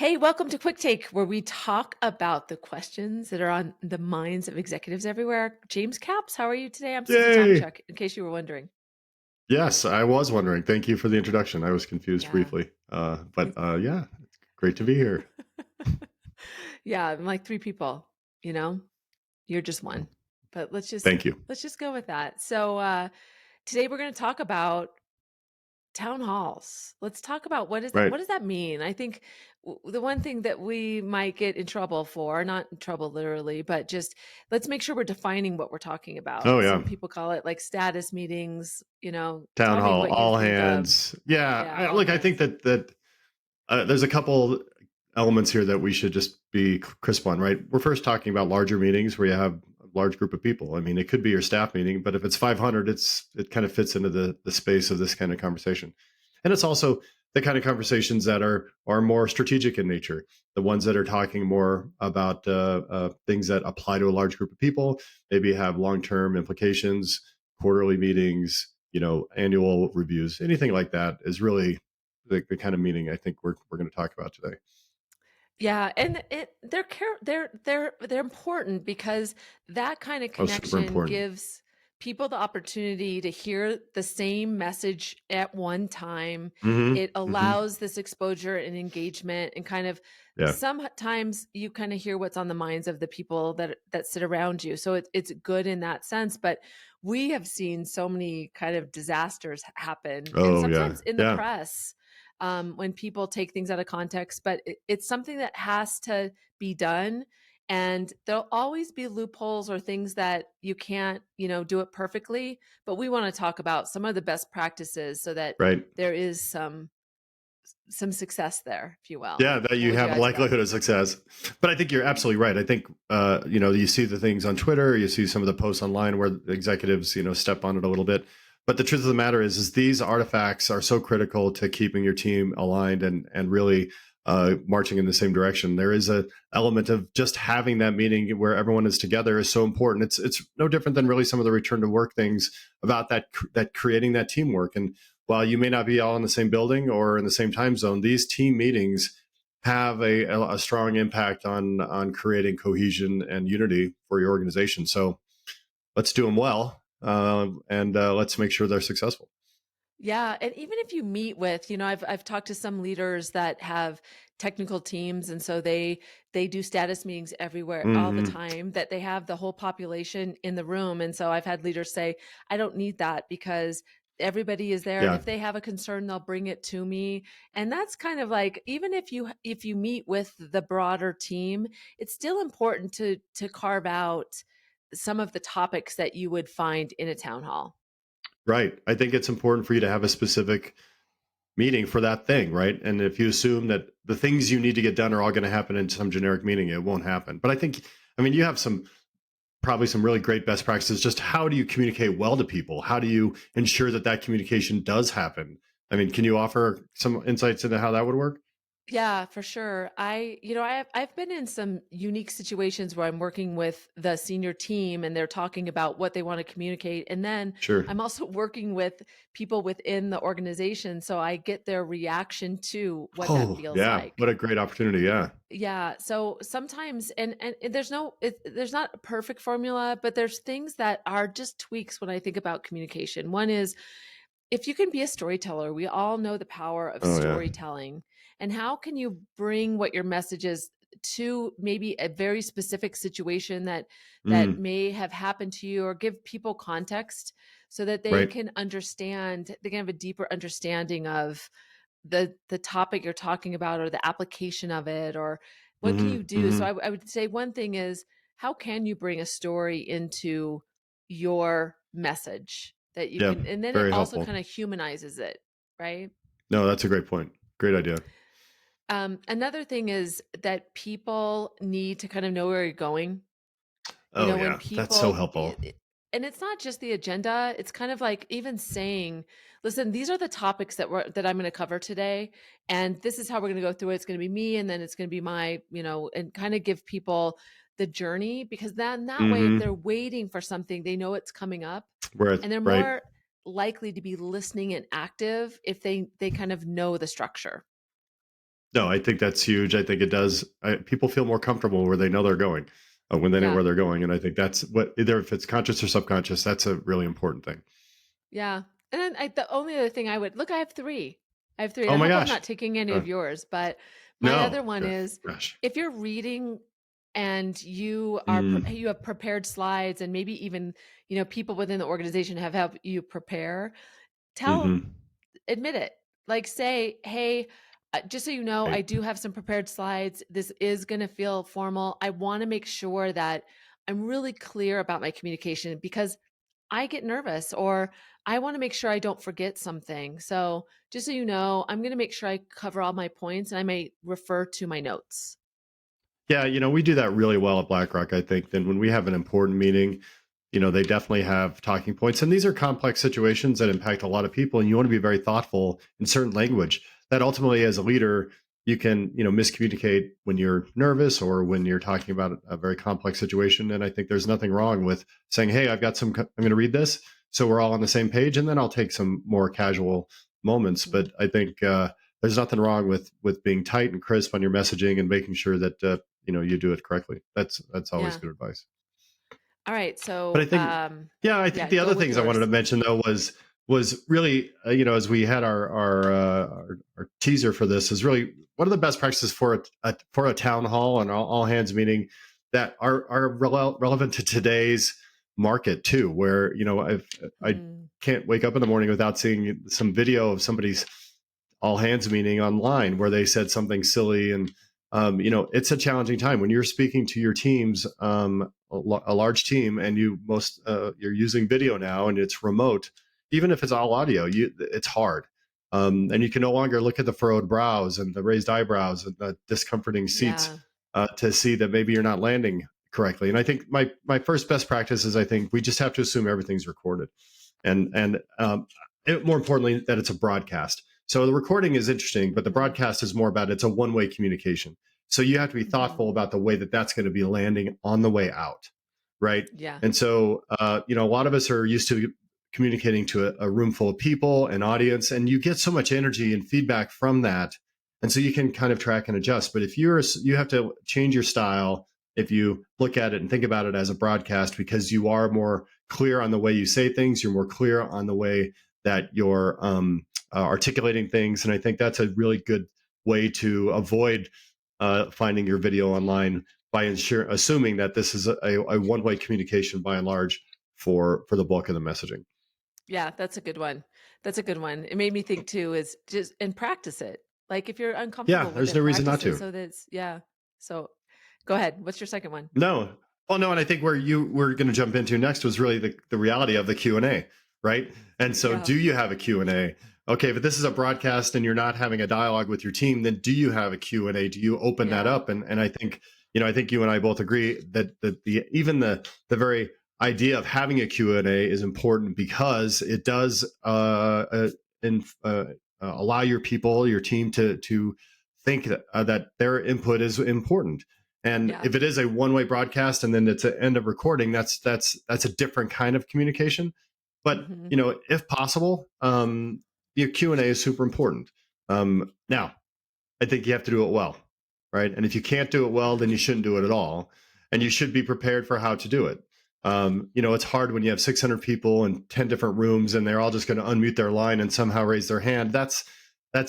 Hey, welcome to Quick Take, where we talk about the questions that are on the minds of executives everywhere. James Caps, how are you today? I'm Susie Yay! Tomchuk, in case you were wondering. Yes, I was wondering. Thank you for the introduction. I was confused Yeah. briefly. Yeah, it's great to be here. Yeah, I'm like three people, you know? You're just one. But let's just Thank you. let's just go with that. So today we're going to talk about town halls. Let's talk about Right. what does that mean? I think the one thing that we might get in trouble for, not in trouble literally, but just let's make sure we're defining what we're talking Oh, about. yeah. Some people call it like status meetings, Town tell me hall, what you all think of. hands. Yeah, Yeah, I all look, I think hands. that there's a couple elements here that we should just be crisp on, right? We're first talking about larger meetings where you have a large group of people. I mean, it could be your staff meeting, but if it's 500, it kind of fits into the space of this kind of conversation. And it's also the kind of conversations that are more strategic in nature, the ones that are talking more about things that apply to a large group of people, maybe have long-term implications, quarterly meetings, annual reviews, anything like that is really the kind of meeting I think we're going to talk about today. Yeah, and they're important because that kind of Oh, super connection important. gives people the opportunity to hear the same message at one time. Hmm. It Hmm. allows this exposure and engagement and kind of Yeah. sometimes you kind of hear what's on the minds of the people that sit around you. So it's good in that sense, but we have seen so many kind of disasters happen and Oh, yeah. sometimes in the Yeah. press when people take things out of context, but it's something that has to be done. And there'll always be loopholes or things that you can't, do it perfectly. But we want to talk about some of the best practices so that Right. there is some success there, if you will. Yeah, that What you would you have a add to that? likelihood of success. But I think you're absolutely right. I think you see the things on Twitter, you see some of the posts online where the executives, step on it a little bit. But the truth of the matter is these artifacts are so critical to keeping your team aligned and really marching in the same direction. There is a element of just having that meeting where everyone is together is so important. It's no different than really some of the return to work things about that creating that teamwork. And while you may not be all in the same building or in the same time zone, these team meetings have a strong impact on creating cohesion and unity for your organization. So let's do them well, and let's make sure they're successful. Yeah, and even if you meet with, I've talked to some leaders that have technical teams, and so they do status meetings everywhere all the Hmm. time. That they have the whole population in the room, and so I've had leaders say, "I don't need that because everybody is there, and Yeah, if they have a concern, they'll bring it to me." And that's kind of like even if you meet with the broader team, it's still important to carve out some of the topics that you would find in a town hall. right. I think it's important for you to have a specific meeting for that thing, right? And if you assume that the things you need to get done are all going to happen in some generic meeting, it won't happen. But I mean, you have probably some really great best practices. Just how do you communicate well to people? How do you ensure that communication does happen? I mean, can you offer some insights into how that would work? Yeah, for sure. I've been in some unique situations where I'm working with the senior team and they're talking about what they want to communicate. And then Sure. I'm also working with people within the organization. So I get their reaction to what that Oh, feels yeah. like. What a great opportunity. Yeah. Yeah. So sometimes, and there's not a perfect formula, but there's things that are just tweaks when I think about communication. One is if you can be a storyteller, we all know the power of Oh, yeah. storytelling. And how can you bring what your message is to maybe a very specific situation that Mm, may have happened to you or give people context so that they right. can understand, they can have a deeper understanding of the topic you're talking about or the application of it or what can Hmm. you do? So Hmm. I would say one thing is how can you bring a story into your message that you Yeah. can, and then it Very also helpful. kind of humanizes it, right? No, that's a great point. Great idea. Another thing is that people need to kind of know where you're going. Oh, When yeah. That's so people, helpful. and it's not just the agenda. It's kind of like even saying, "Listen, these are the topics that I'm going to cover today, and this is how we're going to go through it. It's going to be me, and then it's going to be my, and kind of give people the journey because then that way, if they're Hmm. waiting for something, they know it's coming up, and they're Right. more likely to be listening and active if they kind of know the structure. No, I think that's huge. I think it does. People feel more comfortable where they know they're going, when they know Yeah. where they're going, and I think that's what, either if it's conscious or subconscious, that's a really important thing. Yeah. And then the only other thing I would look, I have 3. I have 3, and Oh I my hope I'm gosh. not taking any Uh, of yours, but my no, other one is gosh. if you're reading and Mm, you have prepared slides and maybe even, you know, people within the organization have helped you prepare, tell hmm. admit it. Like say, "Hey, just so you know, I Right. do have some prepared slides. This is going to feel formal. I want to make sure that I'm really clear about my communication because I get nervous or I want to make sure I don't forget something. So, just so you know, I'm going to make sure I cover all my points and I may refer to my notes." Yeah, we do that really well at BlackRock, I think. Then when we have an important meeting, they definitely have talking points. And these are complex situations that impact a lot of people. And you want to be very thoughtful in certain language that ultimately, as a leader, you can, miscommunicate when you're nervous or when you're talking about a very complex situation. And I think there's nothing wrong with saying, hey, I'm going to read this. So we're all on the same page. And then I'll take some more casual moments. Mhm. But I think, there's nothing wrong with being tight and crisp on your messaging and making sure that, you do it correctly. That's always Yeah. good advice. All right. But I So, think, yeah, I think yeah, the go other with things I wanted to yours. mention though was really, as we had our teaser for this, is really one of the best practices for a town hall and all hands meeting that are relevant to today's market too. Where I Mm, can't wake up in the morning without seeing some video of somebody's all hands meeting online where they said something silly. And it's a challenging time when you're speaking to your teams, a large team, and you're using video now and it's remote. Even if it's all audio, it's hard. And you can no longer look at the furrowed brows and the raised eyebrows and the discomforting seats, yeah. to see that maybe you're not landing correctly. And I think my first best practice is, I think we just have to assume everything's recorded, and more importantly, that it's a broadcast. So the recording is interesting, but the Mhm. broadcast is more about, it's a one-way communication. So you have to be Mhm. thoughtful about the way that that's going to be landing on the way out, right? Yeah. And so, a lot of us are used to communicating to a room full of people, an audience, and you get so much energy and feedback from that, and so you can kind of track and adjust. But if you have to change your style if you look at it and think about it as a broadcast, because you are more clear on the way you say things, you're more clear on the way that you're articulating things. And I think that's a really good way to avoid finding your video online by assuming that this is a one-way communication by and large for the bulk of the messaging. Yeah, that's a good one. That's a good one. It made me think too is just and practice it. Like if you're Yeah, uncomfortable with there's it, no reason not practice it to. so that it's yeah. So go ahead. What's your second one? No. Well, no, and I think where you were going to jump into next was really the reality of the Q&A, right? And so Yeah. do you have a Q&A? Okay, but this is a broadcast and you're not having a dialogue with your team, then do you have a Q&A? Do you open that Yeah. up? And I think, I think you and I both agree that the very idea of having a Q&A is important because it does in, allow your team to think that their input is important. And Yeah. if it is a one-way broadcast and then it's an end of recording, that's a different kind of communication. But Mhm. if possible, your Q&A is super important. Now, I think you have to do it well, right? And if you can't do it well, then you shouldn't do it at all, and you should be prepared for how to do it. It's hard when you have 600 people in 10 different rooms, and they're all just going to unmute their line and somehow raise their hand. That's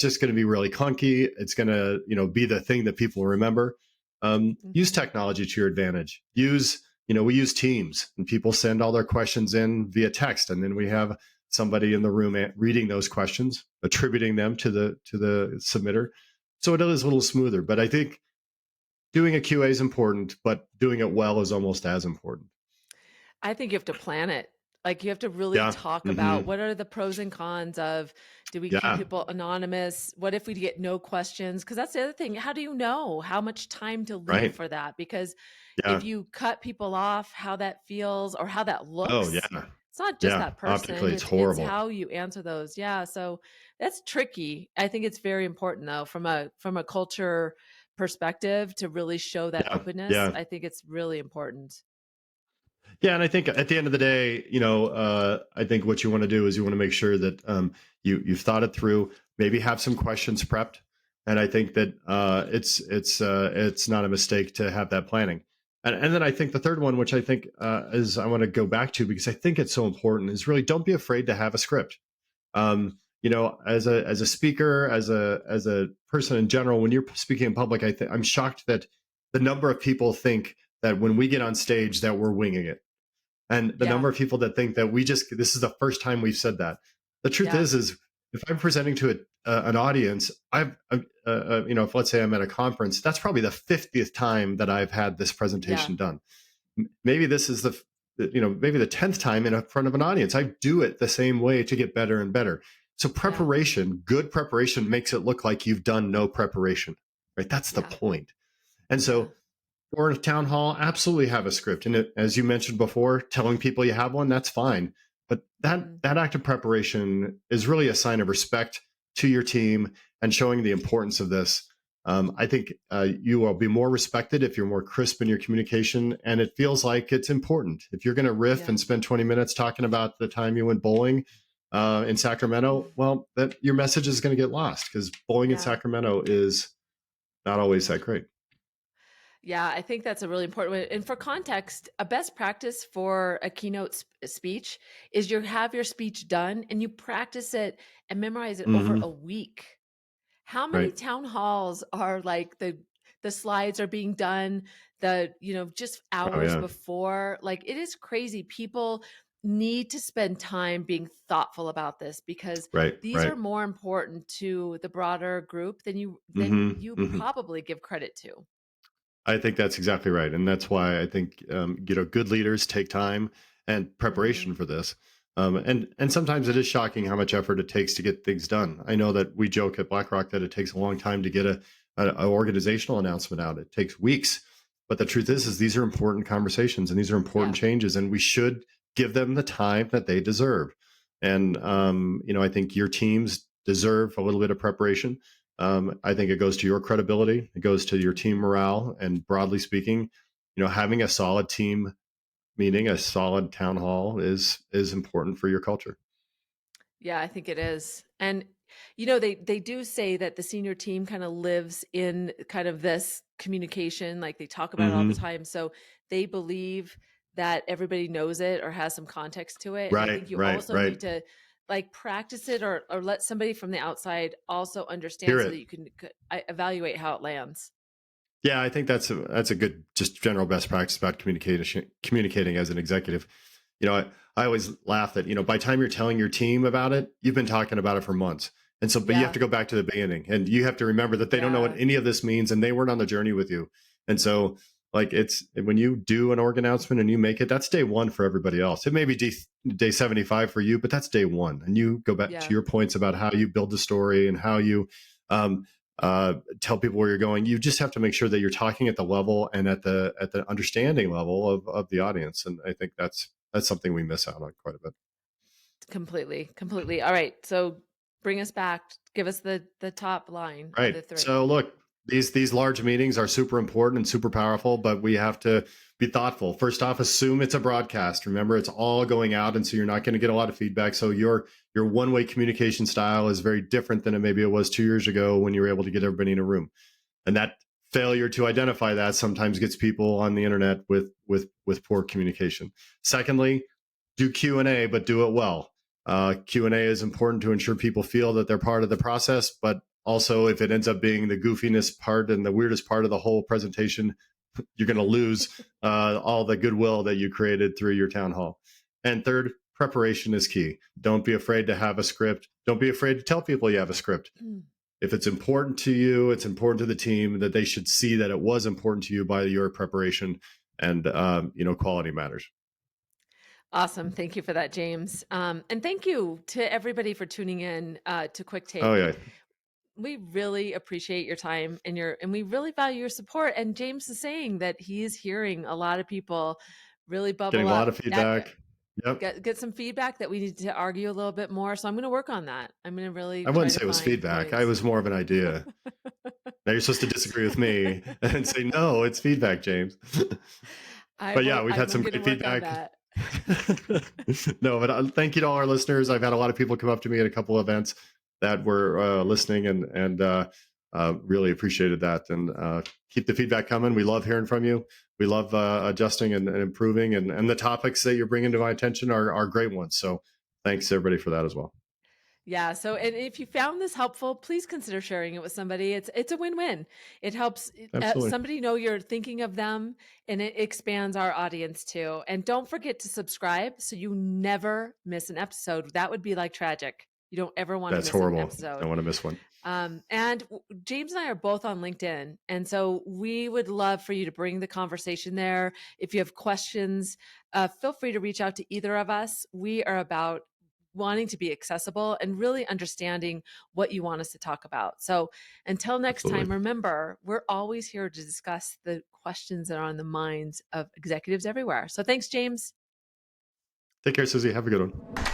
just going to be really clunky. It's going to be the thing that people remember. Use Mhm. technology to your advantage. We use Teams, and people send all their questions in via text, and then we have somebody in the room reading those questions, attributing them to the submitter, so it is a little smoother. But I think doing a QA is important, but doing it well is almost as important. I think you have to plan it. Like you have to really Yeah. talk about Hmm. what are the pros and cons of do we keep Yeah. people anonymous? What if we get no questions? Because that's the other thing. How do you know how much time to leave Right. for that? Because if Yeah. you cut people off, how that feels or how that Oh, looks, yeah. it's not just Yeah. that person. Optically, it's It's horrible. how you answer those. Yeah. So that's tricky. I think it's very important though, from a culture perspective to really show that Yeah. openness. Yeah. I think it's really important. Yeah. And I think at the end of the day, I think what you want to do is you want to make sure that you've thought it through. Maybe have some questions prepped. And I think that it's not a mistake to have that planning. And then I think the third one, which I think is I want to go back to because I think it's so important, is really don't be afraid to have a script. As a speaker, as a person in general, when you're speaking in public, I'm shocked that the number of people think that when we get on stage that we're winging it, and the Yeah. number of people that think that we just this is the first time we've said that. The truth Yeah. is if I'm presenting to an audience, if let's say I'm at a conference, that's probably the 50th time that I've had this Yeah. presentation done. Maybe this is maybe the 10th time in front of an audience. I do it the same way to get better and better. So Yeah. good preparation makes it look like you've done no preparation, right? That's the Yeah. point. And Yeah. so for a town hall, absolutely have a script. And as you mentioned before, telling people you have one, that's fine. But that Mhm. that act of preparation is really a sign of respect to your team and showing the importance of this. I think you will be more respected if you're more crisp in your communication, and it feels like it's important. If you're going to riff Yeah. and spend 20 minutes talking about the time you went bowling in Mm. Sacramento, well, that your message is going to get lost because bowling in Yeah. Sacramento is not always that great. Yeah, I think that's a really important one. And for context, a best practice for a keynote speech is you have your speech done and you practice it and memorize it over Hmm. a week. How many Right. town halls are like the slides are being done, just Oh hours yeah. before? Like it is crazy. People need to spend time being thoughtful about this because Right, these are right. more important to the broader group than Mhm, you mhm. probably give credit to. I think that's exactly right, and that's why I think good leaders take time and Mhm. preparation for this. And sometimes it is shocking how much effort it takes to get things done. I know that we joke at BlackRock that it takes a long time to get a organizational announcement out. It takes weeks, but the truth is these are important conversations and these are important Yeah. changes, and we should give them the time that they deserve. And I think your teams deserve a little bit of preparation. I think it goes to your credibility, it goes to your team Mhm. morale, and broadly speaking, having a solid team meeting, a solid town hall is important for your culture. Yeah, I think it is. And they do say that the senior team kind of lives in kind of this communication, like they talk about it all the Hmm. time. So they believe that everybody knows it or has some context to it. And I Right, think you right, also need right. to like practice it or let somebody from the outside also Hear understand so that it. you can evaluate how it lands. Yeah, I think that's a good just general best practice about communicating as an executive. I always laugh that by the time you're telling your team about it, you've been talking about it for months. And so, but you have Yeah. to go back to the beginning, and you have to remember that they don't know what Yeah. any of this means, and they weren't on the journey with you. And so, like it's when you do an org announcement and you make it, that's day one for everybody else. It may be day 75 for you, but that's day one. And you go back to Yeah. your points about how you build the story and how you um, tell people where you're going. You just have to make sure that you're talking at the level and at the understanding level of the audience. And I think that's something we miss out on quite a bit. Completely. Completely. All right. So bring us back. Give us the top line of Right. the three. So look, these large meetings are super important and super powerful, but we have to be thoughtful. First off, assume it's a broadcast. Remember, it's all going out, and so you're not going to get a lot of feedback. So your one way communication style is very different than maybe it was 2 years ago when you were able to get everybody in a room. And that failure to identify that sometimes gets people on the internet with poor communication. Secondly, do Q&A, but do it well. Q&A is important to ensure people feel that they're part of the process, but also if it ends up being the goofiness part and the weirdest part of the whole presentation, you're going to lose all the goodwill that you created through your town hall. And third, preparation is key. Don't be afraid to have a script. Don't be afraid to tell people you have a script. If it's important to you, it's important to the team that they should see that it was important to you by your preparation, and quality matters. Awesome. Thank you for that, James. And thank you to everybody for tuning in to Quick Oh Take. yeah, We really appreciate your time and we really value your support. And James is saying that he is hearing a lot of people really bubble getting a lot up. of feedback. Yep. Get some feedback that we need to argue a little bit more. So I'm going to work on that. I'm going to really I try wouldn't to say it was find feedback. I ways. was more of an idea. Now you're supposed to disagree with me and say no, it's feedback, James. But yeah, we've had I'm some going to great work on feedback. that. No, but thank you to all our listeners. I've had a lot of people come up to me at a couple events that were listening, and Really appreciated that, and keep the feedback coming. We love hearing from you. We love adjusting and improving, and the topics that you're bringing to my attention are great ones. So thanks everybody for that as well. Yeah. So, and if you found this helpful, please consider sharing it with somebody. It's a win-win. It helps Absolutely. somebody know you're thinking of them, and it expands our audience too. And don't forget to subscribe so you never miss an episode. That would be like tragic. You don't ever want to That's miss an horrible. episode. Don't want to miss one. And James and I are both on LinkedIn. And so we would love for you to bring the conversation there. If you have questions, feel free to reach out to either of us. We are about wanting to be accessible and really understanding what you want us to talk about. So until next time, Absolutely. remember, we're always here to discuss the questions that are on the minds of executives everywhere. So thanks, James. Take care, Susie. Have a good one.